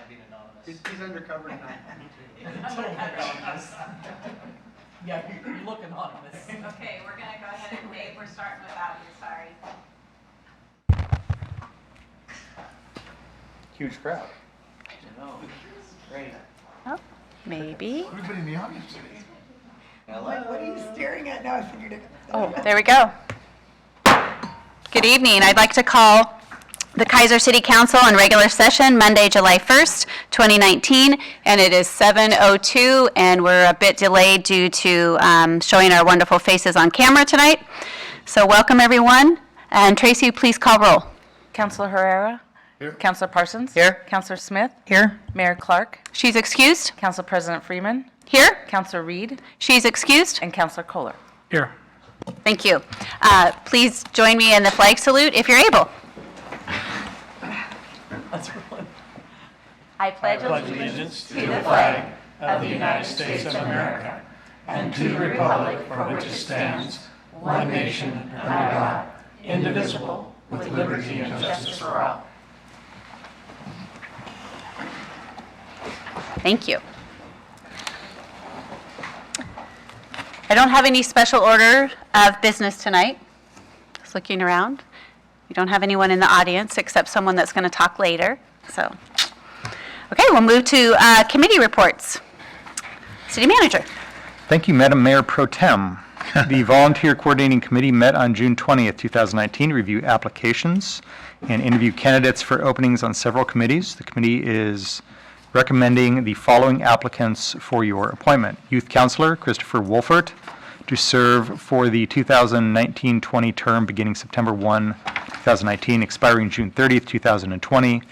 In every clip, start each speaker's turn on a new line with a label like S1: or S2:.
S1: mind being anonymous.
S2: He's undercover tonight.
S1: Yeah, you look anonymous.
S3: Okay, we're gonna go ahead and Dave, we're starting without you, sorry.
S4: Huge crowd.
S1: No, great.
S5: Oh, maybe.
S2: Everybody in the audience today.
S6: What are you staring at now? I figured it.
S5: Oh, there we go. Good evening. I'd like to call the Kaiser City Council in regular session Monday, July 1st, 2019, and it is 7:02, and we're a bit delayed due to showing our wonderful faces on camera tonight. So welcome, everyone. And Tracy, please call roll.
S6: Councilor Herrera?
S2: Here.
S6: Councilor Parsons?
S4: Here.
S6: Councilor Smith? Here. Mayor Clark?
S5: She's excused.
S6: Council President Freeman?
S5: Here.
S6: Councilor Reed?
S5: She's excused.
S6: And Councilor Kohler?
S4: Here.
S5: Thank you. Please join me in the flag salute if you're able.
S1: That's really.
S5: I pledge
S7: allegiance to the flag of the United States of America and to the republic for which it stands, one nation under God, indivisible, with liberty and justice for all.
S5: Thank you. I don't have any special order of business tonight. Just looking around. We don't have anyone in the audience except someone that's going to talk later. So, okay, we'll move to committee reports. City Manager.
S4: Thank you, Madam Mayor Pro Tem. The Volunteer Coordinating Committee met on June 20th, 2019 to review applications and interview candidates for openings on several committees. The committee is recommending the following applicants for your appointment. Youth Counselor Christopher Wolfert to serve for the 2019-20 term beginning September 1, 2019, expiring June 30th, 2020.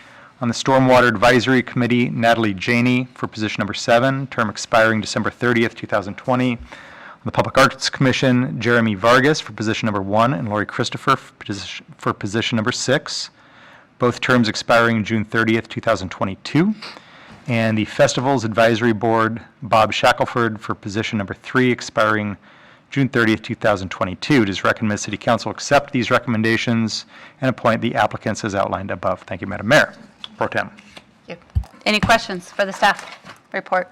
S4: On the Stormwater Advisory Committee, Natalie Janey for position number 7, term expiring December 30th, 2020. On the Public Arts Commission, Jeremy Vargas for position number 1 and Lori Christopher for position number 6, both terms expiring June 30th, 2022. And the Festivals Advisory Board, Bob Shackelford for position number 3, expiring June 30th, 2022. It is recommended City Council accept these recommendations and appoint the applicants as outlined above. Thank you, Madam Mayor Pro Tem.
S5: Thank you. Any questions for the staff report?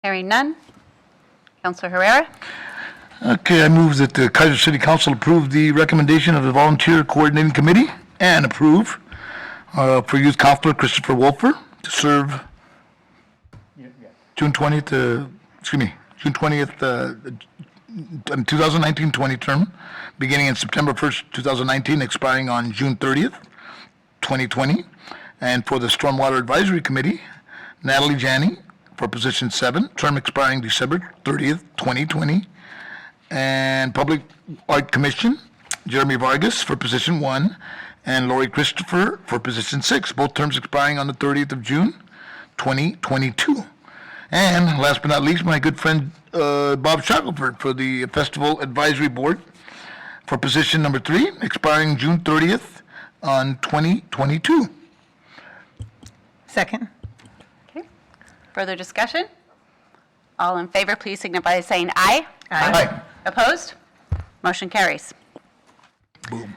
S5: Hearing none. Councilor Herrera.
S2: Okay, I move that the Kaiser City Council approve the recommendation of the Volunteer Coordinating Committee and approve for Youth Counselor Christopher Wolfer to serve June 20th, June 20th, 2019-20 term, beginning in September 1st, 2019, expiring on June 30th, 2020. And for the Stormwater Advisory Committee, Natalie Janey for position 7, term expiring December 30th, 2020. And Public Art Commission, Jeremy Vargas for position 1, and Lori Christopher for position 6, both terms expiring on the 30th of June, 2022. And last but not least, my good friend Bob Shackelford for the Festival Advisory Board for position number 3, expiring June 30th on 2022.
S6: Second.
S5: Okay. Further discussion? All in favor, please signify by saying aye.
S2: Aye.
S5: Opposed? Motion carries.
S2: Boom.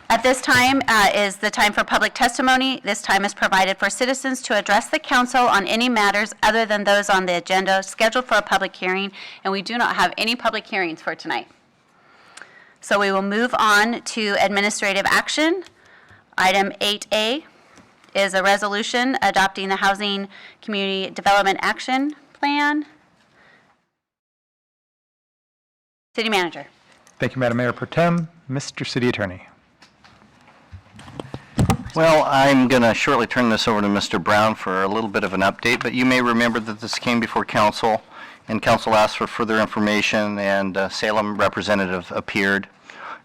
S5: At this time is the time for public testimony. This time is provided for citizens to address the council on any matters other than those on the agenda scheduled for a public hearing, and we do not have any public hearings for tonight. So we will move on to administrative action. Item 8A is a resolution adopting the Housing Community Development Action Plan. City Manager.
S4: Thank you, Madam Mayor Pro Tem. Mr. City Attorney.
S8: Well, I'm going to shortly turn this over to Mr. Brown for a little bit of an update, but you may remember that this came before council, and council asked for further information, and Salem representative appeared.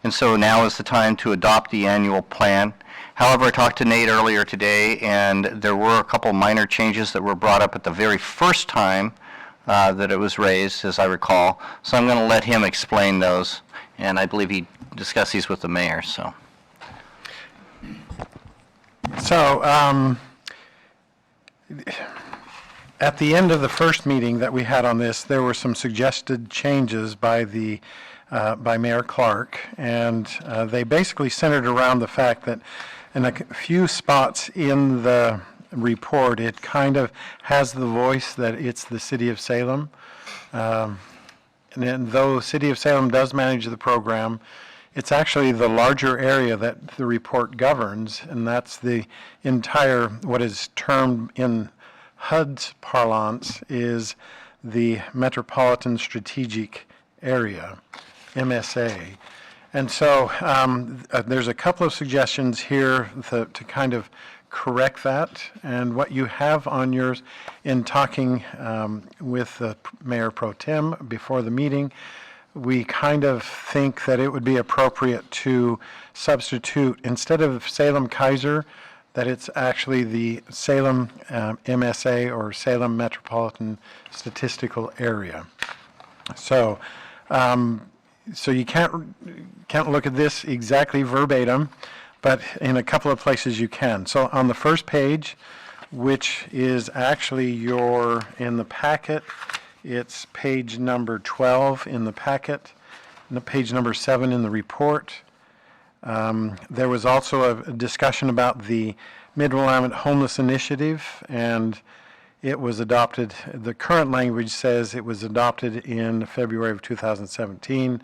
S8: And so now is the time to adopt the annual plan. However, I talked to Nate earlier today, and there were a couple minor changes that were brought up at the very first time that it was raised, as I recall. So I'm going to let him explain those, and I believe he discussed these with the mayor, so.
S7: So, at the end of the first meeting that we had on this, there were some suggested changes by Mayor Clark, and they basically centered around the fact that in a few spots in the report, it kind of has the voice that it's the city of Salem. And then though City of Salem does manage the program, it's actually the larger area that the report governs, and that's the entire, what is termed in HUD's parlance, is the Metropolitan Strategic Area, MSA. And so there's a couple of suggestions here to kind of correct that. And what you have on yours in talking with the Mayor Pro Tem before the meeting, we kind of think that it would be appropriate to substitute, instead of Salem Kaiser, that it's actually the Salem MSA, or Salem Metropolitan Statistical Area. So, so you can't look at this exactly verbatim, but in a couple of places you can. So on the first page, which is actually in the packet, it's page number 12 in the packet, and page number 7 in the report. There was also a discussion about the Mid-Willamette Homeless Initiative, and it was adopted, the current language says it was adopted in February of 2017.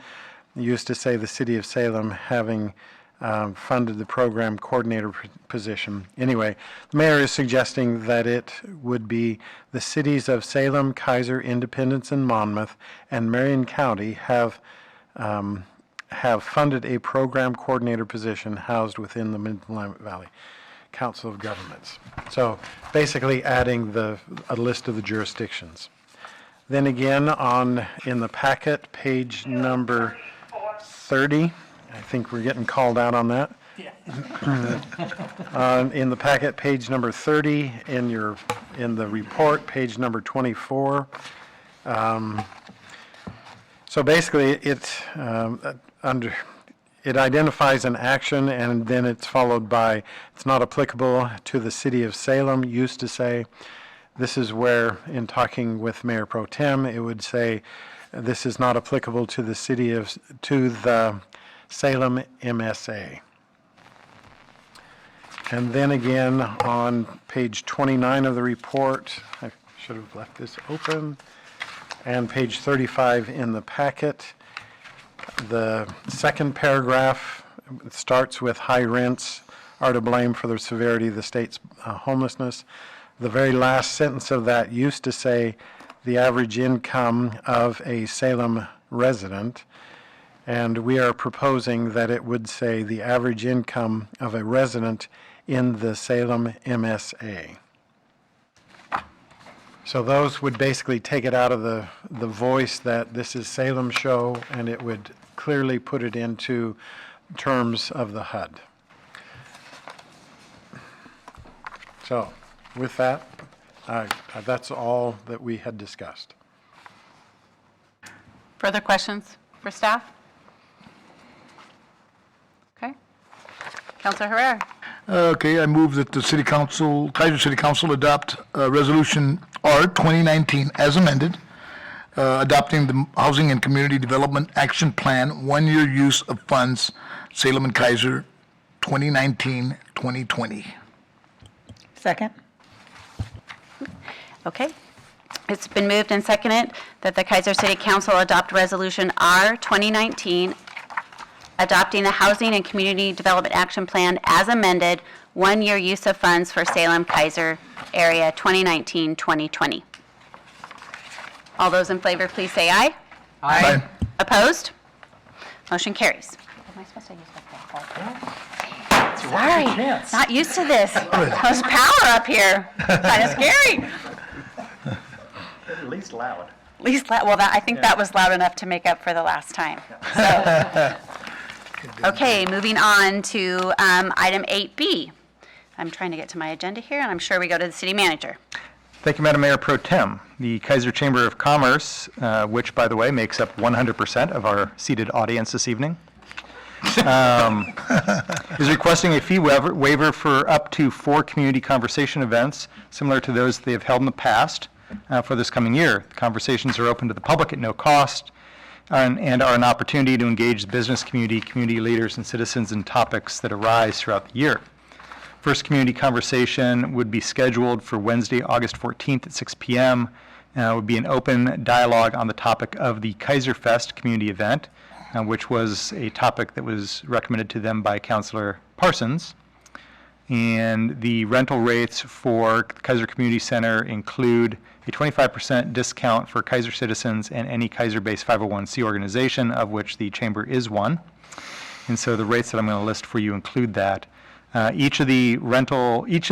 S7: It used to say the City of Salem having funded the program coordinator position. Anyway, the mayor is suggesting that it would be the cities of Salem, Kaiser, Independence, and Monmouth, and Marion County have funded a program coordinator position housed within the Mid-Willamette Valley Council of Governments. So basically adding a list of the jurisdictions. Then again, in the packet, page number 30, I think we're getting called out on that.
S1: Yeah.
S7: In the packet, page number 30, in the report, page number 24. So basically, it identifies an action, and then it's followed by, it's not applicable to the City of Salem, used to say. This is where, in talking with Mayor Pro Tem, it would say, this is not applicable to the Salem MSA. And then again, on page 29 of the report, I should have left this open, and page 35 in the packet, the second paragraph starts with high rents are to blame for the severity of the state's homelessness. The very last sentence of that used to say the average income of a Salem resident, and we are proposing that it would say the average income of a resident in the Salem MSA. So those would basically take it out of the voice that this is Salem show, and it would clearly put it into terms of the HUD. So with that, that's all that we had discussed.
S5: Further questions for staff? Okay. Councilor Herrera.
S2: Okay, I move that the Kaiser City Council adopt Resolution R 2019 as amended, adopting the Housing and Community Development Action Plan, one-year use of funds, Salem and Kaiser, 2019-2020.
S6: Second.
S5: Okay. It's been moved and seconded that the Kaiser City Council adopt Resolution R 2019, adopting the Housing and Community Development Action Plan as amended, one-year use of funds for Salem Kaiser area 2019-2020. All those in favor, please say aye.
S2: Aye.
S5: Opposed? Motion carries. Am I supposed to use that? Sorry,
S1: chance.
S5: not used to this. There's power up here. Kind of scary.
S4: At least loud.
S5: Well, I think that was loud enough to make up for the last time. So, okay, moving on to item 8B. I'm trying to get to my agenda here, and I'm sure we go to the city manager.
S4: Thank you, Madam Mayor Pro Tem. The Kaiser Chamber of Commerce, which, by the way, makes up 100% of our seated audience this evening, is requesting a fee waiver for up to 4 community conversation events, similar to those they have held in the past for this coming year. The conversations are open to the public at no cost and are an opportunity to engage the business community, community leaders, and citizens in topics that arise throughout the year. First community conversation would be scheduled for Wednesday, August 14th at 6 p.m. It would be an open dialogue on the topic of the Kaiser Fest community event, which was a topic that was recommended to them by Councilor Parsons. And the rental rates for Kaiser Community Center include a 25% discount for Kaiser citizens and any Kaiser-based 501c organization, of which the Chamber is one. And so the rates that I'm going to list for you include that. Each of the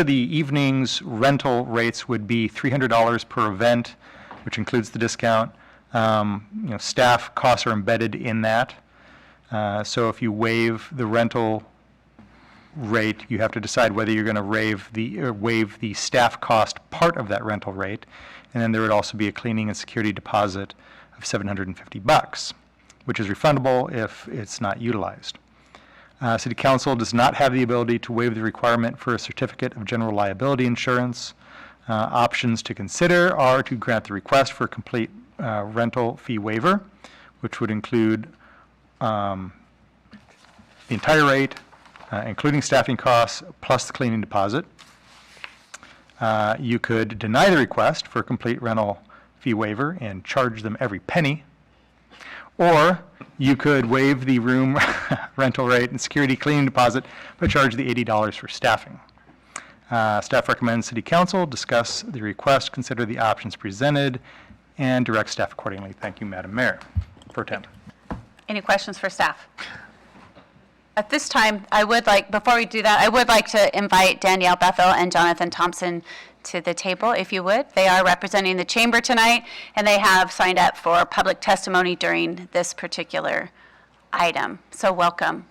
S4: evening's rental rates would be $300 per event, which includes the discount. Staff costs are embedded in that. So if you waive the rental rate, you have to decide whether you're going to waive the staff cost part of that rental rate. And then there would also be a cleaning and security deposit of $750, which is refundable if it's not utilized. City Council does not have the ability to waive the requirement for a certificate of general liability insurance. Options to consider are to grant the request for a complete rental fee waiver, which would include the entire rate, including staffing costs, plus the cleaning deposit. You could deny the request for a complete rental fee waiver and charge them every penny. Or you could waive the room rental rate and security cleaning deposit, but charge the $80 for staffing. Staff recommends City Council discuss the request, consider the options presented, and direct staff accordingly. Thank you, Madam Mayor Pro Tem.
S5: Any questions for staff? At this time, before we do that, I would like to invite Danielle Bethel and Jonathan Thompson to the table, if you would. They are representing the Chamber tonight, and they have signed up for public testimony during this particular item. So welcome.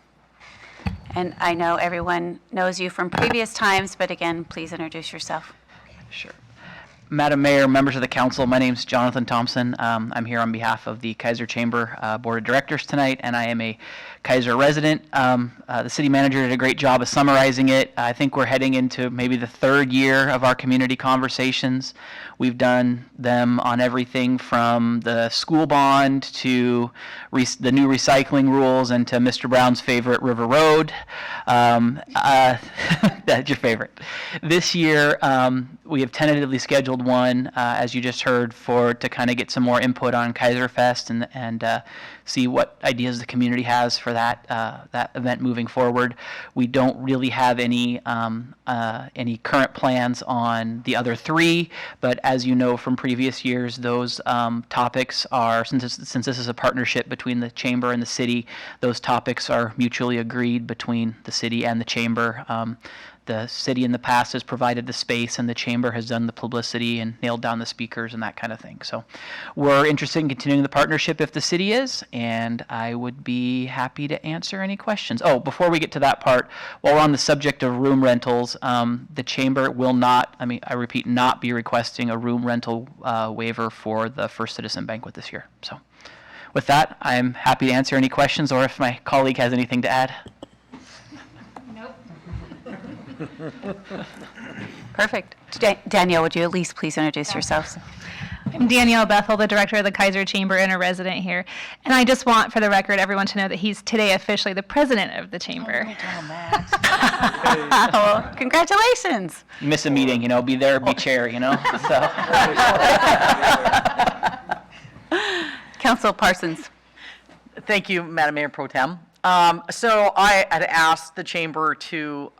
S5: And I know everyone knows you from previous times, but again, please introduce yourself.
S9: Sure. Madam Mayor, members of the council, my name is Jonathan Thompson. I'm here on behalf of the Kaiser Chamber Board of Directors tonight, and I am a Kaiser resident. The city manager did a great job of summarizing it. I think we're heading into maybe the third year of our community conversations. We've done them on everything from the school bond to the new recycling rules and to Mr. Brown's favorite, River Road. That's your favorite. This year, we have tentatively scheduled one, as you just heard, to kind of get some more input on Kaiser Fest and see what ideas the community has for that event moving forward. We don't really have any current plans on the other three, but as you know from previous years, those topics are, since this is a partnership between the Chamber and the city, those topics are mutually agreed between the city and the Chamber. The city in the past has provided the space, and the Chamber has done the publicity and nailed down the speakers and that kind of thing. So we're interested in continuing the partnership if the city is, and I would be happy to answer any questions. Oh, before we get to that part, while we're on the subject of room rentals, the Chamber will not, I repeat, not be requesting a room rental waiver for the First Citizen Banquet this year. So with that, I'm happy to answer any questions, or if my colleague has anything to add.
S5: Perfect. Danielle, would you at least please introduce yourselves?
S10: I'm Danielle Bethel, the director of the Kaiser Chamber and a resident here. And I just want, for the record, everyone to know that he's today officially the president of the Chamber.
S5: Well, congratulations.
S9: You miss a meeting, be there, be chair, So.
S5: Council Parsons.
S1: Thank you, Madam Mayor Pro Tem. So I had asked the Chamber to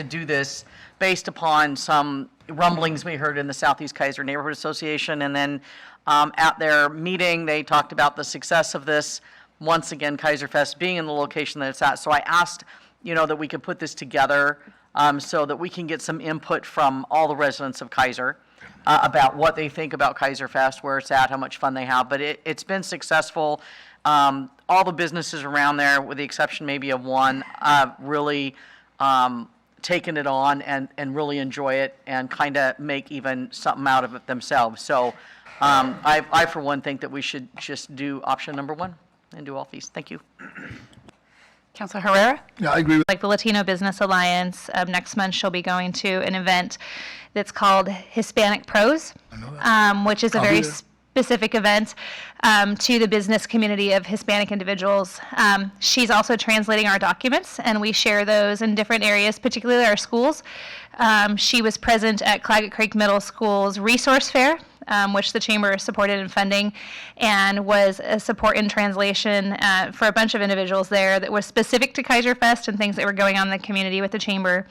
S1: do this based upon some rumblings we heard in the Southeast Kaiser Neighborhood Association, and then at their meeting, they talked about the success of this. Once again, Kaiser Fest being in the location that it's at. So I asked, that we could put this together so that we can get some input from all the residents of Kaiser about what they think about Kaiser Fest, where it's at, how much fun they have. But it's been successful. All the businesses around there, with the exception maybe of one, really taken it on and really enjoy it and kind of make even something out of it themselves. So I, for one, think that we should just do option number one and do all fees. Thank you.
S5: Councilor Herrera?
S2: Yeah, I agree with
S10: Like the Latino Business Alliance, next month she'll be going to an event that's called Hispanic Pros, which is a
S2: I'll be
S10: very
S2: there.
S10: specific event to the business community of Hispanic individuals. She's also translating our documents, and we share those in different areas, particularly our schools. She was present at Claggett Creek Middle School's resource fair, which the Chamber supported in funding, and was a support in translation for a bunch of individuals there that was specific to Kaiser Fest and things that were going on in the community with the Chamber.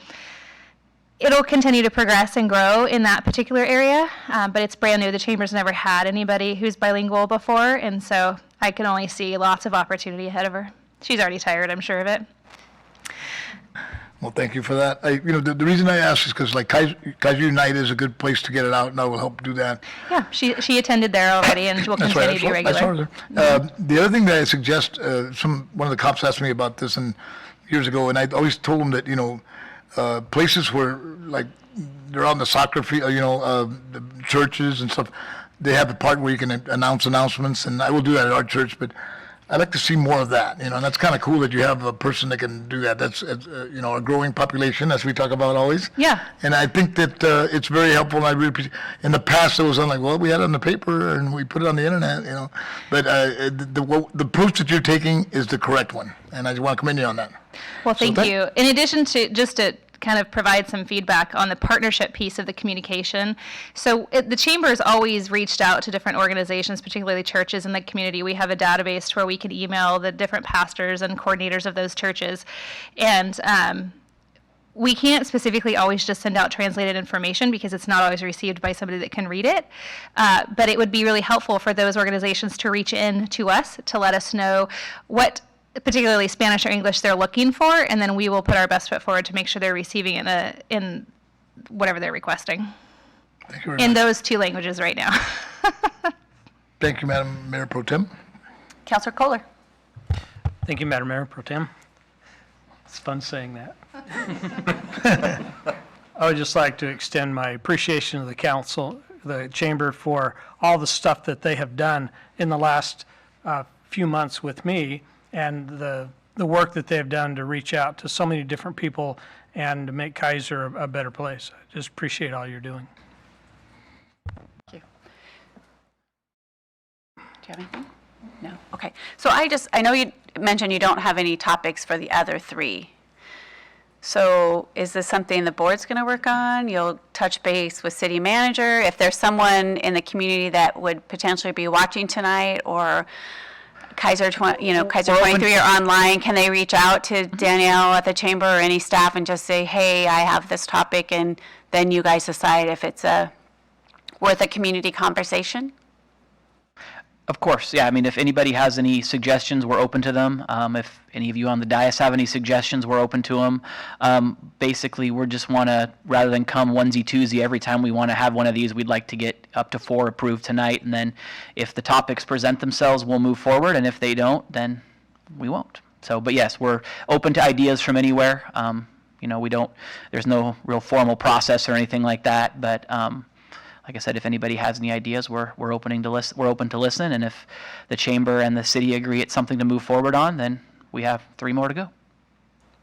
S10: It'll continue to progress and grow in that particular area, but it's brand new. The Chamber's never had anybody who's bilingual before, and so I can only see lots of opportunity ahead of her. She's already tired, I'm sure of it.
S2: Well, thank you for that. The reason I ask is because like Kaiser Unite is a good place to get it out, and I will help do that.
S10: Yeah, she attended there already, and will
S2: That's
S10: continue
S2: right.
S10: to be regular.
S2: The other thing that I suggest, one of the cops asked me about this years ago, and I always told them that, places where, like, they're on the soccer field, the churches and stuff, they have a part where you can announce announcements, and I will do that at our church, but I'd like to see more of that, and that's kind of cool that you have a person that can do that. That's, a growing population, as we talk about always.
S10: Yeah.
S2: And I think that it's very helpful, and I really appreciate. In the past, it was on like, well, we had it on the paper, and we put it on the internet, But the approach that you're taking is the correct one, and I just want to commend you on that.
S10: Well, thank you. In addition to, just to kind of provide some feedback on the partnership piece of the communication. So the Chamber has always reached out to different organizations, particularly churches in the community. We have a database where we can email the different pastors and coordinators of those churches. And we can't specifically always just send out translated information because it's not always received by somebody that can read it. But it would be really helpful for those organizations to reach in to us to let us know what particularly Spanish or English they're looking for, and then we will put our best foot forward to make sure they're receiving it in whatever they're requesting.
S2: Thank you very
S10: In
S2: much.
S10: those two languages right now.
S2: Thank you, Madam Mayor Pro Tem.
S5: Counselor Kohler.
S7: Thank you, Madam Mayor Pro Tem. It's fun saying that. I would just like to extend my appreciation to the council, the Chamber, for all the stuff that they have done in the last few months with me, and the work that they have done to reach out to so many different people and to make Kaiser a better place. I just appreciate all you're doing.
S5: Thank you. Do you have anything? No? Okay. So I know you mentioned you don't have any topics for the other three. So is this something the board's going to work on? You'll touch base with city manager? If there's someone in the community that would potentially be watching tonight, or Kaiser 23 or online, can they reach out to Danielle at the Chamber or any staff and just say, hey, I have this topic, and then you guys decide if it's worth a community conversation?
S9: Of course, yeah. I mean, if anybody has any suggestions, we're open to them. If any of you on the dais have any suggestions, we're open to them. Basically, we just want to, rather than come onesie-twosie every time we want to have one of these, we'd like to get up to 4 approved tonight. And then if the topics present themselves, we'll move forward. And if they don't, then we won't. So, but yes, we're open to ideas from anywhere. There's no real formal process or anything like that. But like I said, if anybody has any ideas, we're open to listen. And if the Chamber and the city agree it's something to move forward on, then we have 3 more to go.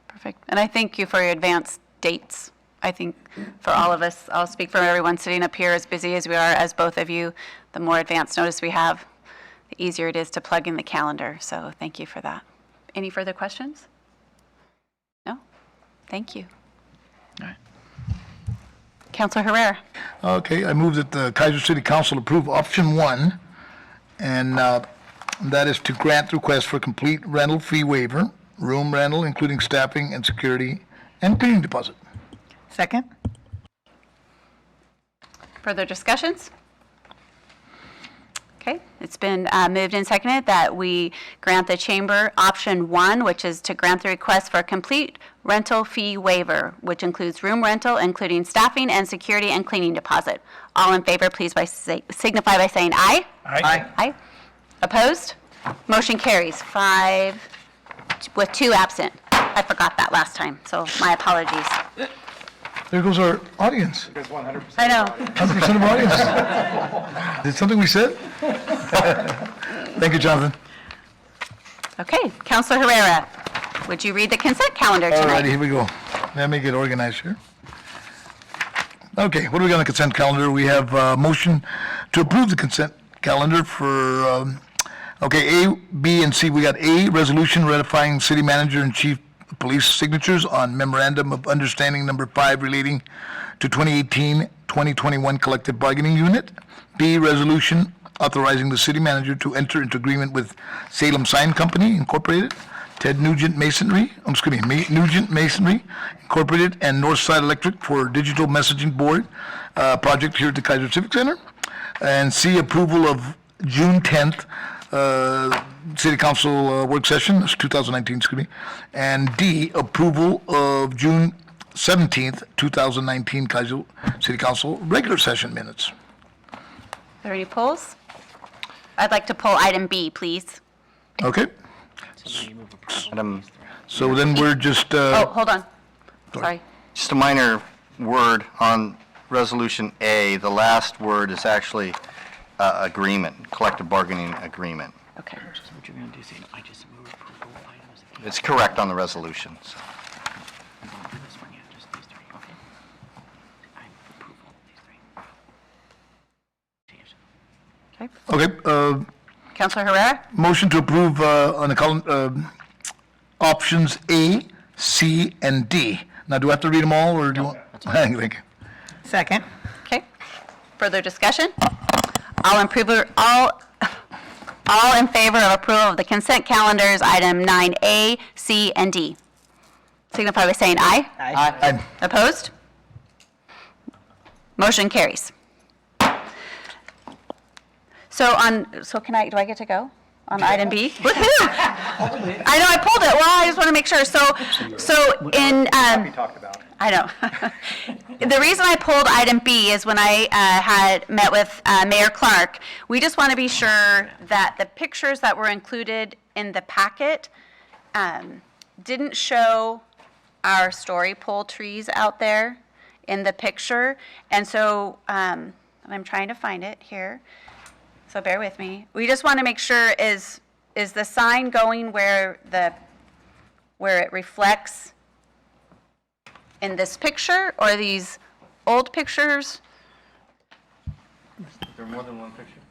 S5: Perfect. And I thank you for your advanced dates. I think for all of us, I'll speak for everyone sitting up here, as busy as we are, as both of you, the more advanced notice we have, the easier it is to plug in the calendar. So thank you for that. Any further questions? No? Thank you.
S9: All right.
S5: Councilor Herrera.
S2: Okay, I move that the Kaiser City Council approve option 1, and that is to grant the request for complete rental fee waiver, room rental, including staffing and security, and cleaning deposit.
S6: Second?
S5: Further discussions? Okay, it's been moved and seconded that we grant the Chamber option 1, which is to grant the request for a complete rental fee waiver, which includes room rental, including staffing and security and cleaning deposit. All in favor, please signify by saying aye.
S7: Aye.
S5: Aye. Opposed? Motion carries 5 with 2 absent. I forgot that last time, so my apologies.
S2: There goes our audience.
S5: I know.
S2: 100% of audience. Did something we said? Thank you, Jonathan.
S5: Okay, Councilor Herrera, would you read the consent calendar
S2: All
S5: tonight?
S2: righty, here we go. Let me get organized here. Okay, what do we got on the consent calendar? We have a motion to approve the consent calendar for, okay, A, B, and C. We got A, resolution ratifying city manager and chief of police signatures on memorandum of understanding number 5 relating to 2018-2021 collective bargaining unit. B, resolution authorizing the city manager to enter into agreement with Salem Sign Company Incorporated, Ted Nugent Masonry, Nugent Masonry Incorporated, and Northside Electric for digital messaging board project here at the Kaiser Civic Center. And C, approval of June 10th City Council work session, that's 2019, And D, approval of June 17th, 2019 Kaiser City Council regular session minutes.
S5: Are there any polls? I'd like to poll item B, please.
S2: Okay,
S8: Madam,
S2: so then we're just,
S5: Oh, hold on. Sorry.
S8: just a minor word on Resolution A. The last word is actually agreement, collective bargaining agreement.
S5: Okay.
S1: What you're going to do is say, I just move approval items.
S8: It's correct on the resolution, so.
S1: This one, yeah, just these three, okay. I approval these three.
S5: Okay.
S2: okay,
S5: Councilor Herrera?
S2: motion to approve on the column, options A, C, and D. Now, do I have to read them all, or do you want? Thank you.
S6: Second.
S5: Okay. Further discussion? All in favor of approval of the consent calendars, item 9A, C, and D? Signify by saying aye.
S2: Aye.
S5: Opposed? Motion carries. So do I get to go on item B? Woohoo! I know, I pulled it. Well, I just want to make sure. So in,
S4: Talked about.
S5: I know. The reason I pulled item B is when I had met with Mayor Clark, we just want to be sure that the pictures that were included in the packet didn't show our story pole trees out there in the picture. And so I'm trying to find it here, so bear with me. We just want to make sure, is the sign going where it reflects in this picture, or these old pictures?
S8: There more than one picture?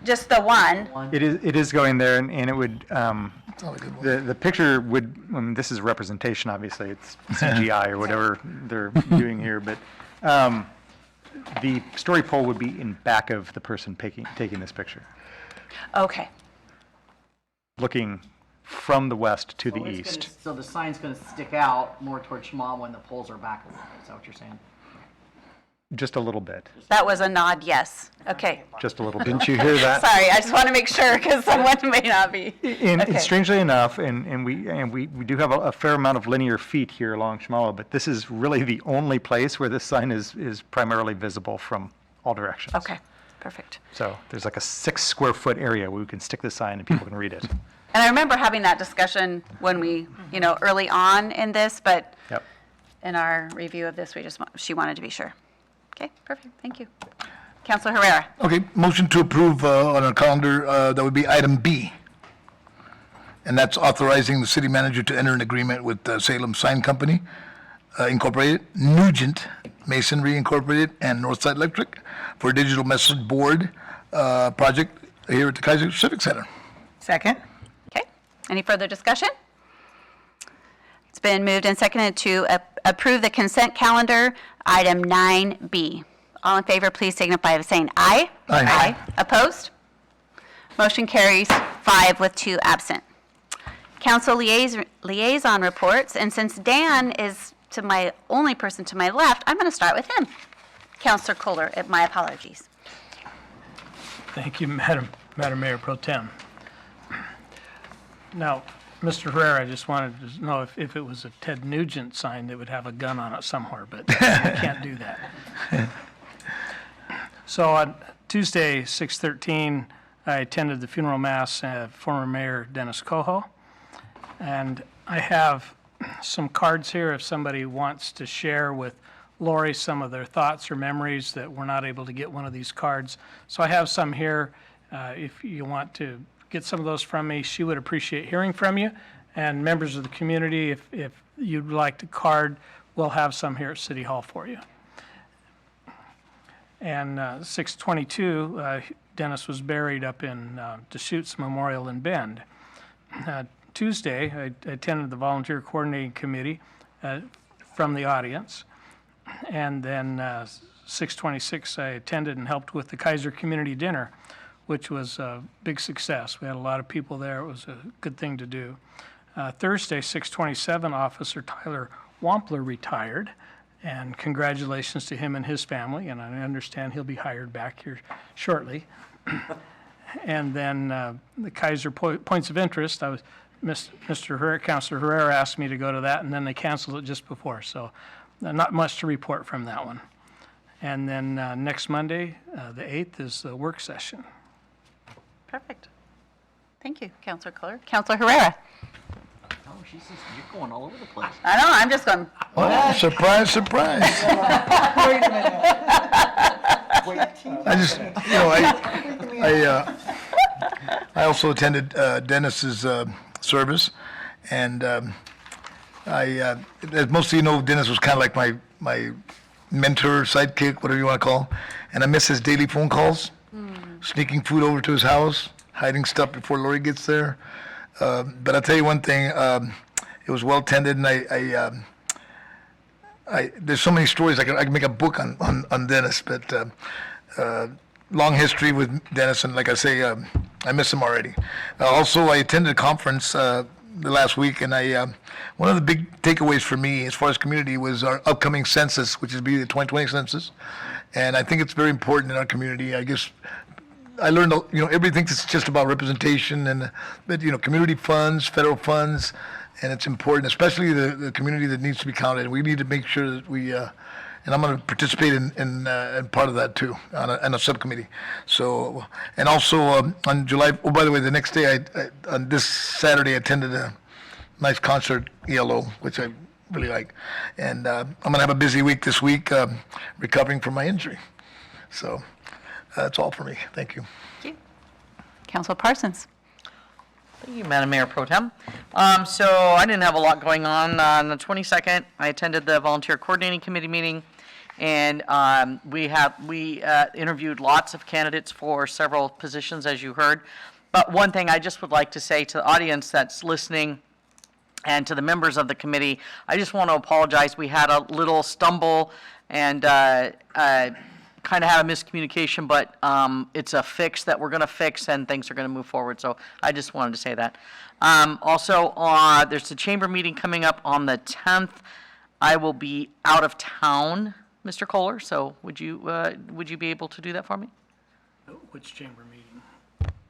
S5: Just the one?
S4: It is going there, and it would, the picture would, I mean, this is representation, obviously, it's CGI or whatever they're doing here, but the story pole would be in back of the person taking this picture,
S5: Okay.
S4: looking from the west to the east.
S1: So the sign's going to stick out more towards Shema when the poles are back a little bit, is that what you're saying?
S4: Just a little bit,
S5: That was a nod, yes. Okay.
S4: just a little bit. Didn't you hear that?
S5: Sorry, I just want to make sure, because someone may not be.
S4: And
S5: Okay.
S4: strangely enough, and we do have a fair amount of linear feet here along Shmala, but this is really the only place where this sign is primarily visible from all directions.
S5: Okay, perfect.
S4: So there's like a 6 square foot area where we can stick the sign and people can read it.
S5: And I remember having that discussion when we, early on in this, but
S4: Yep.
S5: in our review of this, she wanted to be sure. Okay, perfect, thank you. Councilor Herrera?
S2: Okay, motion to approve on our calendar, that would be item B. And that's authorizing the city manager to enter an agreement with Salem Sign Company Incorporated, Nugent Masonry Incorporated, and Northside Electric for a digital message board project here at the Kaiser Civic Center.
S6: Second.
S5: Okay, any further discussion? It's been moved and seconded to approve the consent calendar, item 9B. All in favor, please signify by saying aye.
S2: Aye.
S5: Opposed? Motion carries 5 with 2 absent. Council liaison reports, and since Dan is my only person to my left, I'm going to start with him. Councilor Kohler, my apologies.
S7: Thank you, Madam Mayor Pro Tem. Now, Mr. Herrera, I just wanted to know if it was a Ted Nugent sign that would have a gun on it somewhere, but we can't do that. So on Tuesday, 6/13, I attended the funeral mass of former Mayor Dennis Coho. And I have some cards here if somebody wants to share with Lori some of their thoughts or memories that we're not able to get one of these cards. So I have some here. If you want to get some of those from me, she would appreciate hearing from you. And members of the community, if you'd like to card, we'll have some here at City Hall for you. And 6/22, Dennis was buried up in Deschutes Memorial in Bend. Tuesday, I attended the Volunteer Coordinating Committee from the audience. And then 6/26, I attended and helped with the Kaiser Community Dinner, which was a big success. We had a lot of people there. It was a good thing to do. Thursday, 6/27, Officer Tyler Wampler retired, and congratulations to him and his family, and I understand he'll be hired back here shortly. And then the Kaiser Points of Interest, Councilor Herrera asked me to go to that, and then they canceled it just before, so not much to report from that one. And then next Monday, the 8th, is the work session.
S5: Perfect. Thank you, Counselor Kohler. Counselor Herrera?
S1: Oh, you're going all over the place.
S5: I know, I'm just going,
S2: Oh, surprise, surprise. I just, I also attended Dennis's service, and as most of you know, Dennis was kind of like my mentor, sidekick, whatever you want to call him, and I miss his daily phone calls, sneaking food over to his house, hiding stuff before Lori gets there. But I'll tell you one thing, it was well tended, and there's so many stories, I could make a book on Dennis, but long history with Dennis, and like I say, I miss him already. Also, I attended a conference the last week, and one of the big takeaways for me as far as community was our upcoming census, which is the 2020 census, and I think it's very important in our community. I guess I learned, everybody thinks it's just about representation, but community funds, federal funds, and it's important, especially the community that needs to be counted. We need to make sure that we, and I'm going to participate in part of that too, on a subcommittee. So, and also on July, oh, by the way, the next day, on this Saturday, I attended a nice concert, ELO, which I really like. And I'm going to have a busy week this week, recovering from my injury. So that's all for me. Thank you.
S5: thank you. Counselor Parsons?
S1: Thank you, Madam Mayor Pro Tem. So I didn't have a lot going on. On the 22nd, I attended the Volunteer Coordinating Committee meeting, and we interviewed lots of candidates for several positions, as you heard. But one thing I just would like to say to the audience that's listening and to the members of the committee, I just want to apologize. We had a little stumble and kind of had a miscommunication, but it's a fix that we're going to fix, and things are going to move forward. So I just wanted to say that. Also, there's a chamber meeting coming up on the 10th. I will be out of town, Mr. Kohler. So would you be able to do that for me?
S7: Which chamber meeting?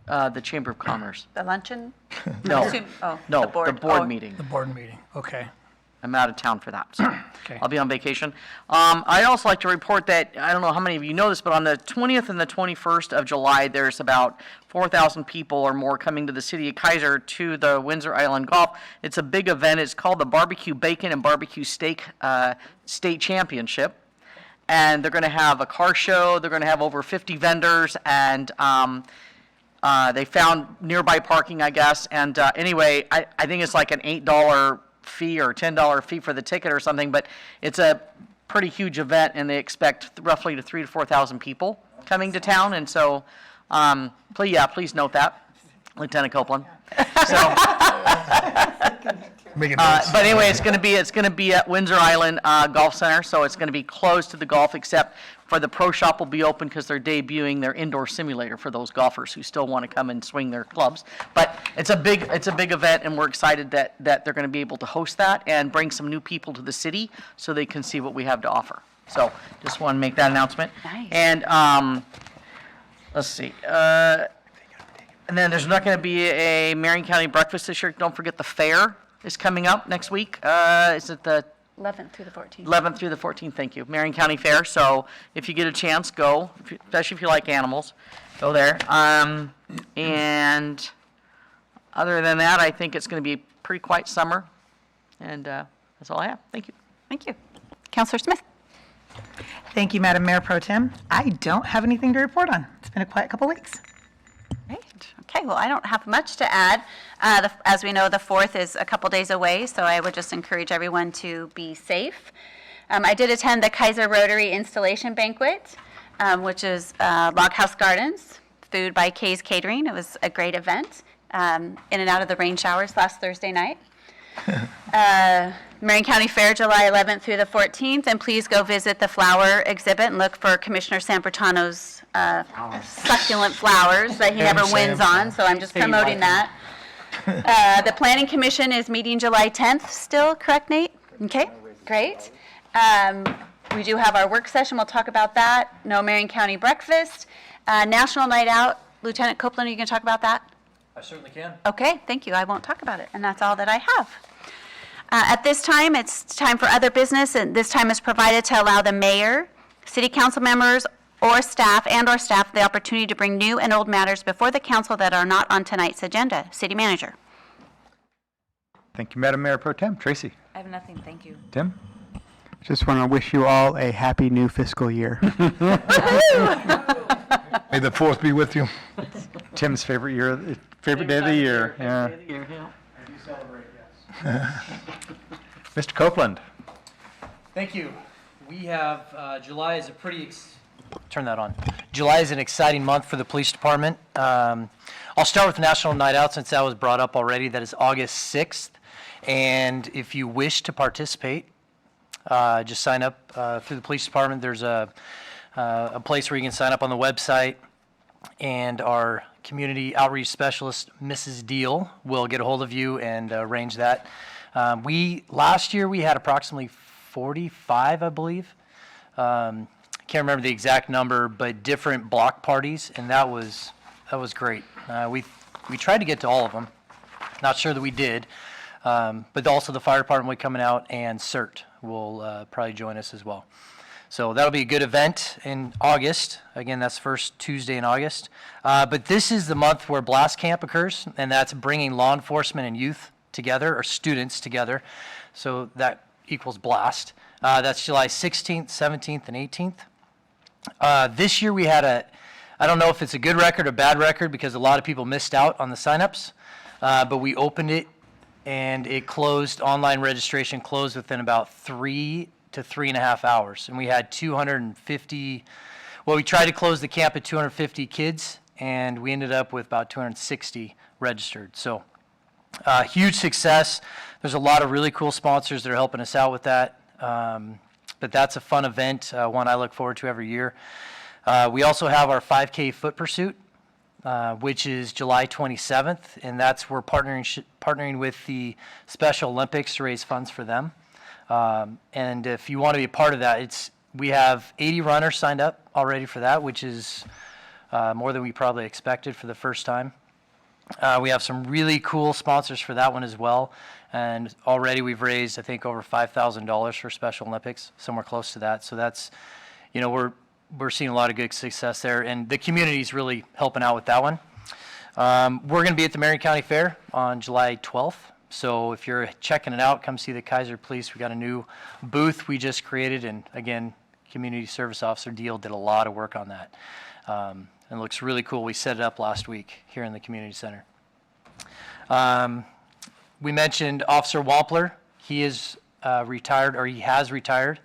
S1: The Chamber of Commerce.
S5: The luncheon?
S1: No,
S5: Oh,
S1: no,
S5: the board.
S1: the board
S5: Oh,
S1: meeting.
S7: The board meeting, okay.
S1: I'm out of town for that, so
S7: Okay.
S1: I'll be on vacation. I'd also like to report that, I don't know how many of you know this, but on the 20th and the 21st of July, there's about 4,000 people or more coming to the city of Kaiser to the Windsor Island Golf. It's a big event. It's called the Barbecue Bacon and Barbecue Steak State Championship. And they're going to have a car show. They're going to have over 50 vendors, and they found nearby parking, I guess. And anyway, I think it's like an $8 fee or $10 fee for the ticket or something, but it's a pretty huge event, and they expect roughly to 3,000 to 4,000 people coming to town. And so, please note that, Lieutenant Copeland. So,
S2: Make it nice.
S1: but anyway, it's going to be at Windsor Island Golf Center, so it's going to be closed to the golf, except for the pro shop will be open because they're debuting their indoor simulator for those golfers who still want to come and swing their clubs. But it's a big event, and we're excited that they're going to be able to host that and bring some new people to the city so they can see what we have to offer. So just want to make that announcement.
S5: Nice.
S1: And let's see. And then there's not going to be a Marion County breakfast this year. Don't forget the fair is coming up next week. Is it the
S5: 11th through the 14th.
S1: 11th through the 14th? Thank you. Marion County Fair. So if you get a chance, go, especially if you like animals, go there. And other than that, I think it's going to be a pretty quiet summer. And that's all I have. Thank you.
S5: Thank you. Counselor Smith?
S6: Thank you, Madam Mayor Pro Tem. I don't have anything to report on. It's been a quiet couple weeks.
S5: Great. Okay, well, I don't have much to add. As we know, the 4th is a couple days away, so I would just encourage everyone to be safe. I did attend the Kaiser Rotary Installation Banquet, which is Log House Gardens, food by Kay's Catering. It was a great event, in and out of the rain showers last Thursday night. Marion County Fair, July 11th through the 14th, and please go visit the flower exhibit and look for Commissioner Sampertano's succulent flowers that he never wins on, so I'm just promoting that. The Planning Commission is meeting July 10th still, correct, Nate? Okay, great. We do have our work session, we'll talk about that. No Marion County breakfast. National Night Out, Lieutenant Copeland, are you going to talk about that?
S11: I certainly can.
S5: Okay, thank you. I won't talk about it, and that's all that I have. At this time, it's time for other business, and this time is provided to allow the mayor, city council members, or staff the opportunity to bring new and old matters before the council that are not on tonight's agenda. City manager.
S4: Thank you, Madam Mayor Pro Tem. Tracy?
S5: I have nothing, thank you.
S4: Tim?
S12: Just want to wish you all a happy new fiscal year.
S2: May the 4th be with you.
S4: Tim's favorite day of the year. Yeah.
S11: I do celebrate, yes.
S4: Mr. Copeland?
S11: Thank you. We have, July is a turn that on. July is an exciting month for the police department. I'll start with National Night Out since that was brought up already. That is August 6th. And if you wish to participate, just sign up through the police department. There's a place where you can sign up on the website, and our community outreach specialist, Mrs. Deal, will get a hold of you and arrange that. Last year we had approximately 45, I believe. Can't remember the exact number, but different block parties, and that was great. We tried to get to all of them. Not sure that we did, but also the fire department will be coming out, and CERT will probably join us as well. So that'll be a good event in August. Again, that's first Tuesday in August. But this is the month where Blast Camp occurs, and that's bringing law enforcement and youth together, or students together. So that equals Blast. That's July 16th, 17th, and 18th. This year we had I don't know if it's a good record or bad record because a lot of people missed out on the signups, but we opened it and it closed, online registration closed within about 3 to 3.5 hours. And we had 250, we tried to close the camp at 250 kids, and we ended up with about 260 registered. So huge success. There's a lot of really cool sponsors that are helping us out with that. But that's a fun event, one I look forward to every year. We also have our 5K foot pursuit, which is July 27th, and that's we're partnering with the Special Olympics to raise funds for them. And if you want to be a part of that, we have 80 runners signed up already for that, which is more than we probably expected for the first time. We have some really cool sponsors for that one as well, and already we've raised, I think, over $5,000 for Special Olympics, somewhere close to that. So that's, we're seeing a lot of good success there, and the community's really helping out with that one. We're going to be at the Marion County Fair on July 12th. So if you're checking it out, come see the Kaiser Police. We got a new booth we just created, and again, Community Service Officer Deal did a lot of work on that. And it looks really cool. We set it up last week here in the community center. We mentioned Officer Wampler. He is retired, or he has retired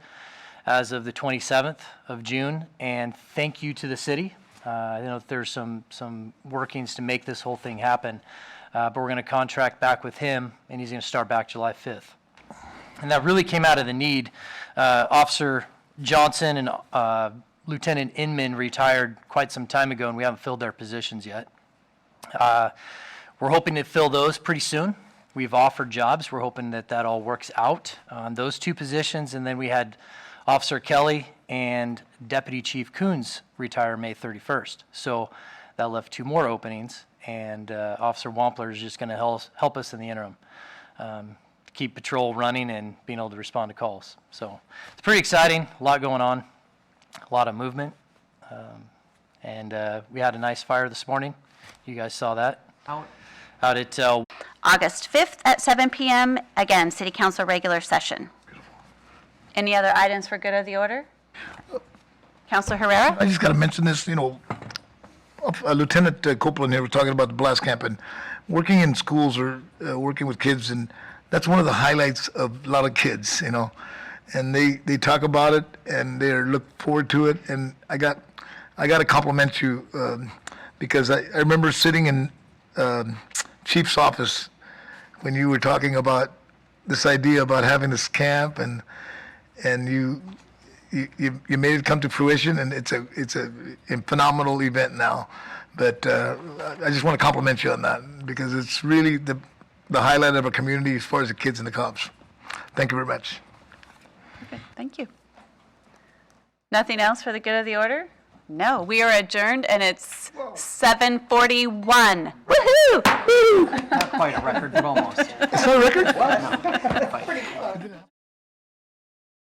S11: as of the 27th of June, and thank you to the city. I know that there's some workings to make this whole thing happen. But we're going to contract back with him, and he's going to start back July 5th. And that really came out of the need. Officer Johnson and Lieutenant Inman retired quite some time ago, and we haven't filled their positions yet. We're hoping to fill those pretty soon. We've offered jobs. We're hoping that all works out on those two positions. And then we had Officer Kelly and Deputy Chief Coons retire May 31st. So that left 2 more openings. And Officer Wampler is just going to help us in the interim, keep patrol running and being able to respond to calls. So it's pretty exciting, a lot going on, a lot of movement. And we had a nice fire this morning. You guys saw that. Out at
S5: August 5th at 7 p.m., again, City Council regular session. Any other items for good of the order? Councilor Herrera?
S2: I just got to mention this, Lieutenant Copeland here was talking about the Blast Camp, and working in schools or working with kids, and that's one of the highlights of a lot of kids, and they talk about it and they look forward to it. And I got to compliment you, because I remember sitting in Chief's office when you were talking about this idea about having this camp, and you made it come to fruition, and it's a phenomenal event now. But I just want to compliment you on that, because it's really the highlight of our community as far as the kids and the cops. Thank you very much.
S5: Okay, thank you. Nothing else for the good of the order? No, we are adjourned, and it's 7:41. Woohoo!
S11: Not quite a record, but almost.
S2: Is that a record?